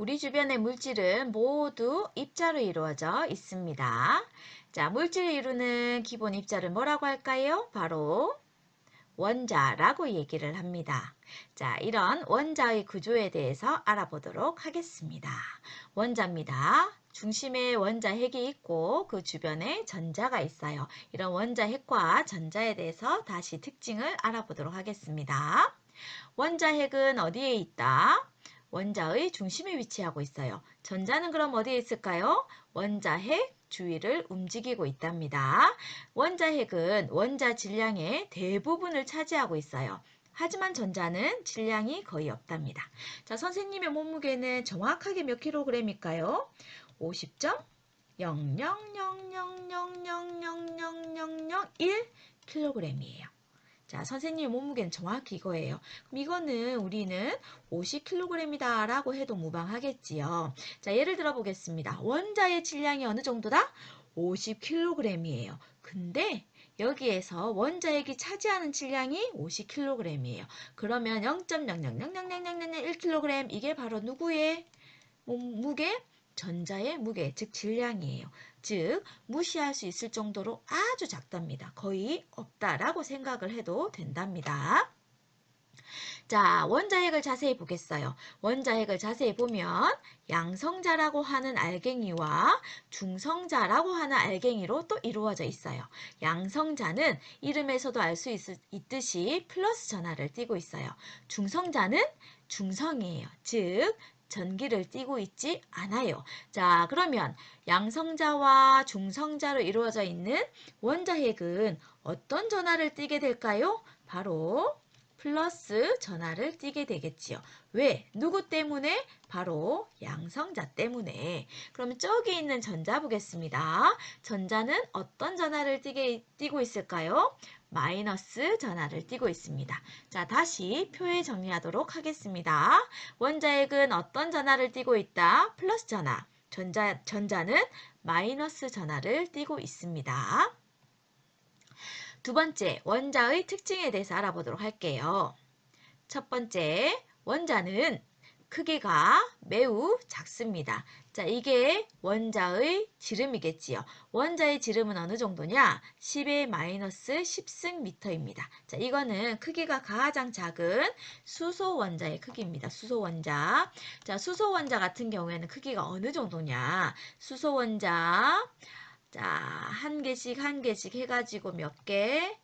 우리 주변의 물질은 모두 입자로 이루어져 있습니다. 자, 물질을 이루는 기본 입자를 뭐라고 할까요? 바로 원자라고 얘기를 합니다. 자, 이런 원자의 구조에 대해서 알아보도록 하겠습니다. 원자입니다. 중심에 원자핵이 있고 그 주변에 전자가 있어요. 이런 원자핵과 전자에 대해서 다시 특징을 알아보도록 하겠습니다. 원자핵은 어디에 있다? 원자의 중심에 위치하고 있어요. 전자는 그럼 어디에 있을까요? 원자핵 주위를 움직이고 있답니다. 원자핵은 원자 질량의 대부분을 차지하고 있어요. 하지만 전자는 질량이 거의 없답니다. 자, 선생님의 몸무게는 정확하게 몇 킬로그램일까요? 50.00000000001 킬로그램이에요. 자, 선생님의 몸무게는 정확히 이거예요. 그럼 이거는 우리는 50kg이다 라고 해도 무방하겠지요. 자, 예를 들어 보겠습니다. 원자의 질량이 어느 정도다? 50kg이에요. 근데 여기에서 원자핵이 차지하는 질량이 50kg이에요. 그러면 0.0000001kg 이게 바로 누구의 무게? 전자의 무게, 즉 질량이에요. 즉 무시할 수 있을 정도로 아주 작답니다. 거의 없다라고 생각을 해도 된답니다. 자, 원자핵을 자세히 보겠어요. 원자핵을 자세히 보면 양성자라고 하는 알갱이와 중성자라고 하는 알갱이로 또 이루어져 있어요. 양성자는 이름에서도 알 수 있듯이 플러스 전하를 띠고 있어요. 중성자는 중성이에요. 즉 전기를 띠고 있지 않아요. 자, 그러면 양성자와 중성자로 이루어져 있는 원자핵은 어떤 전하를 띠게 될까요? 바로 플러스 전하를 띠게 되겠지요. 왜? 누구 때문에? 바로 양성자 때문에. 그러면 저기 있는 전자 보겠습니다. 전자는 어떤 전하를 띠고 있을까요? 마이너스 전하를 띠고 있습니다. 자, 다시 표에 정리하도록 하겠습니다. 원자핵은 어떤 전하를 띠고 있다? 플러스 전하. 전자는 마이너스 전하를 띠고 있습니다. 두 번째, 원자의 특징에 대해서 알아보도록 할게요. 첫 번째, 원자는 크기가 매우 작습니다. 자, 이게 원자의 지름이겠지요. 원자의 지름은 어느 정도냐? 10의 마이너스 10승 미터입니다. 자, 이거는 크기가 가장 작은 수소 원자의 크기입니다. 수소 원자. 자, 수소 원자 같은 경우에는 크기가 어느 정도냐? 수소 원자. 자, 한 개씩 한 개씩 해가지고 몇 개?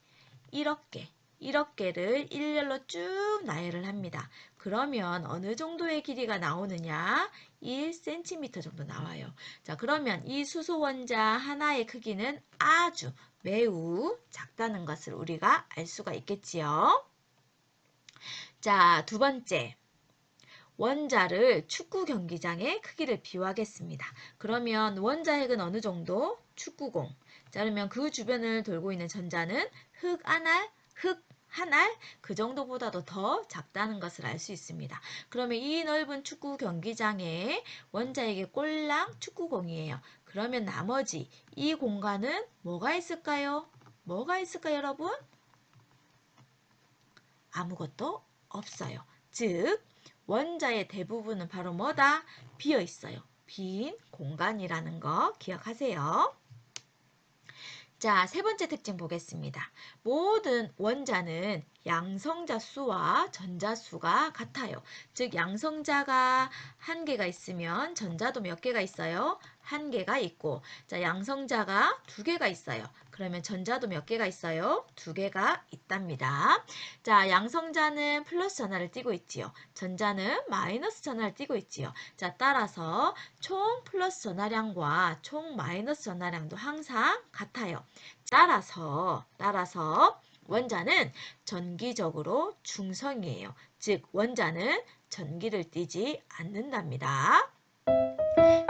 1억 개. 1억 개를 일렬로 쭉 나열을 합니다. 그러면 어느 정도의 길이가 나오느냐? 1cm 정도 나와요. 자, 그러면 이 수소 원자 하나의 크기는 아주 매우 작다는 것을 우리가 알 수가 있겠지요. 자, 두 번째. 원자를 축구 경기장의 크기를 비유하겠습니다. 그러면 원자핵은 어느 정도? 축구공. 자, 그러면 그 주변을 돌고 있는 전자는 흙 한 알 그 정도보다도 더 작다는 것을 알 수 있습니다. 그러면 이 넓은 축구 경기장에 원자핵의 꼴랑 축구공이에요. 그러면 나머지 이 공간은 뭐가 있을까요? 뭐가 있을까요, 여러분? 아무것도 없어요. 즉 원자의 대부분은 바로 뭐다? 비어 있어요. 빈 공간이라는 거 기억하세요. 자, 세 번째 특징 보겠습니다. 모든 원자는 양성자 수와 전자 수가 같아요. 즉 양성자가 한 개가 있으면 전자도 몇 개가 있어요? 한 개가 있고, 자, 양성자가 두 개가 있어요. 그러면 전자도 몇 개가 있어요? 두 개가 있답니다. 자, 양성자는 플러스 전하를 띠고 있지요. 전자는 마이너스 전하를 띠고 있지요. 자, 따라서 총 플러스 전하량과 총 마이너스 전하량도 항상 같아요. 따라서 원자는 전기적으로 중성이에요. 즉 원자는 전기를 띠지 않는답니다.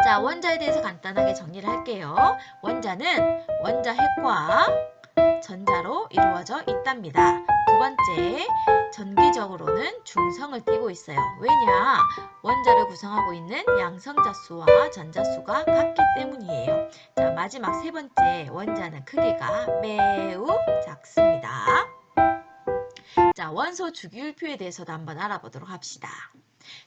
자, 원자에 대해서 간단하게 정리를 할게요. 원자는 원자핵과 전자로 이루어져 있답니다. 두 번째, 전기적으로는 중성을 띠고 있어요. 왜냐? 원자를 구성하고 있는 양성자 수와 전자 수가 같기 때문이에요. 자, 마지막 세 번째, 원자는 크기가 매우 작습니다. 자, 원소 주기율표에 대해서도 한번 알아보도록 합시다.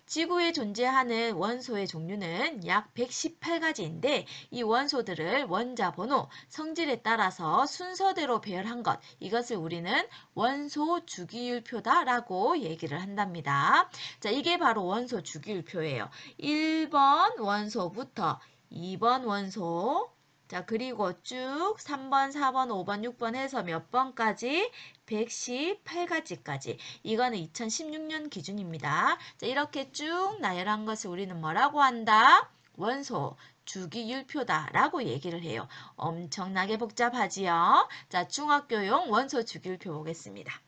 지구에 존재하는 원소의 종류는 약 118가지인데 이 원소들을 원자 번호, 성질에 따라서 순서대로 배열한 것, 이것을 우리는 원소 주기율표다라고 얘기를 한답니다. 자, 이게 바로 원소 주기율표예요. 1번 원소부터 2번 원소, 자, 그리고 쭉 3번, 4번, 5번, 6번 해서 몇 번까지? 118가지까지. 이거는 2016년 기준입니다. 자, 이렇게 쭉 나열한 것을 우리는 뭐라고 한다? 원소 주기율표다라고 얘기를 해요. 엄청나게 복잡하지요? 자, 중학교용 원소 주기율표 보겠습니다.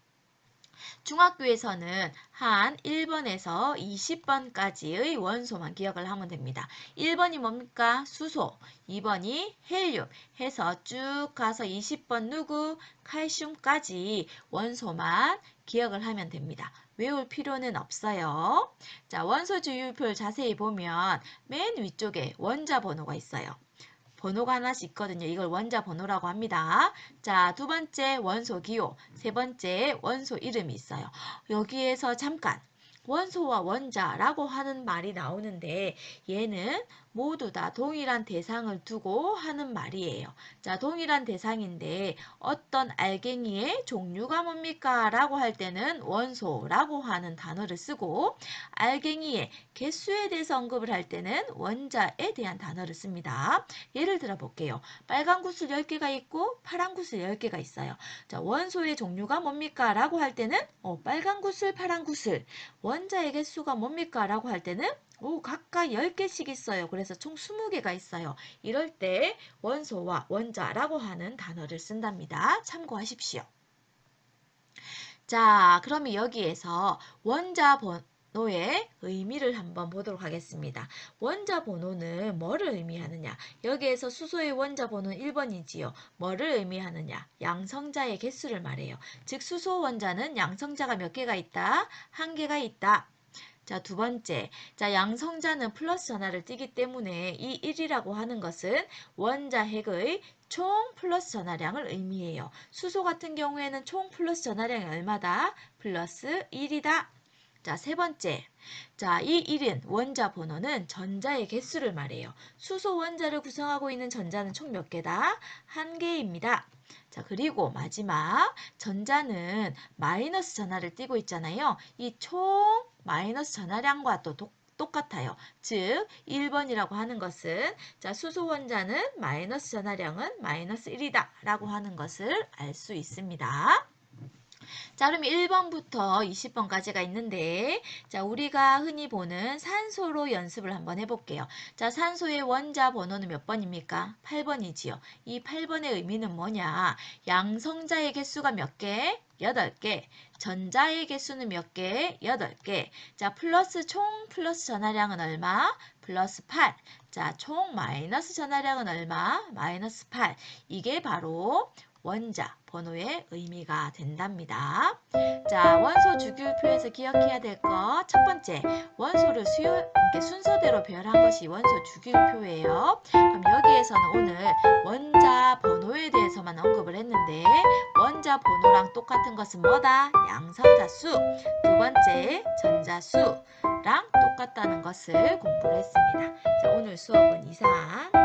중학교에서는 한 1번에서 20번까지의 원소만 기억을 하면 됩니다. 1번이 뭡니까? 수소, 2번이 헬륨 해서 쭉 가서 20번 누구? 칼슘까지 원소만 기억을 하면 됩니다. 외울 필요는 없어요. 자, 원소 주기율표를 자세히 보면 맨 위쪽에 원자 번호가 있어요. 번호가 하나씩 있거든요. 이걸 원자 번호라고 합니다. 자, 두 번째 원소 기호, 세 번째 원소 이름이 있어요. 여기에서 잠깐 원소와 원자라고 하는 말이 나오는데 얘는 모두 다 동일한 대상을 두고 하는 말이에요. 자, 동일한 대상인데 어떤 알갱이의 종류가 뭡니까? 라고 할 때는 원소라고 하는 단어를 쓰고 알갱이의 개수에 대해서 언급을 할 때는 원자에 대한 단어를 씁니다. 예를 들어 볼게요. 빨간 구슬 10개가 있고 파란 구슬 10개가 있어요. 자, 원소의 종류가 뭡니까? 라고 할 때는 빨간 구슬, 파란 구슬. 원자의 개수가 뭡니까? 라고 할 때는 각각 10개씩 있어요. 그래서 총 20개가 있어요. 이럴 때 원소와 원자라고 하는 단어를 쓴답니다. 참고하십시오. 자, 그러면 여기에서 원자 번호의 의미를 한번 보도록 하겠습니다. 원자 번호는 뭐를 의미하느냐? 여기에서 수소의 원자 번호는 1번이지요. 뭐를 의미하느냐? 양성자의 개수를 말해요. 즉 수소 원자는 양성자가 몇 개가 있다? 1개가 있다. 자, 두 번째. 자, 양성자는 플러스 전하를 띠기 때문에 이 1이라고 하는 것은 원자 핵의 총 플러스 전하량을 의미해요. 수소 같은 경우에는 총 플러스 전하량이 얼마다? 플러스 1이다. 자, 세 번째. 자, 이 1은 원자 번호는 전자의 개수를 말해요. 수소 원자를 구성하고 있는 전자는 총 몇 개다? 1개입니다. 자, 그리고 마지막 전자는 마이너스 전하를 띠고 있잖아요. 이 총 마이너스 전하량과 또 똑같아요. 즉 1번이라고 하는 것은 자, 수소 원자는 마이너스 전하량은 마이너스 1이다 라고 하는 것을 알 수 있습니다. 자, 그럼 1번부터 20번까지가 있는데 자, 우리가 흔히 보는 산소로 연습을 한번 해볼게요. 자, 산소의 원자 번호는 몇 번입니까? 8번이지요. 이 8번의 의미는 뭐냐? 양성자의 개수가 몇 개? 8개. 전자의 개수는 몇 개? 8개. 자, 총 플러스 전하량은 얼마? 플러스 8. 자, 총 마이너스 전하량은 얼마? 마이너스 8. 이게 바로 원자 번호의 의미가 된답니다. 자, 원소 주기율표에서 기억해야 될 것 첫 번째, 원소를 순서대로 배열한 것이 원소 주기율표예요. 그럼 여기에서는 오늘 원자 번호에 대해서만 언급을 했는데 원자 번호랑 똑같은 것은 뭐다? 양성자 수. 두 번째, 전자 수랑 똑같다는 것을 공부를 했습니다. 자, 오늘 수업은 이상.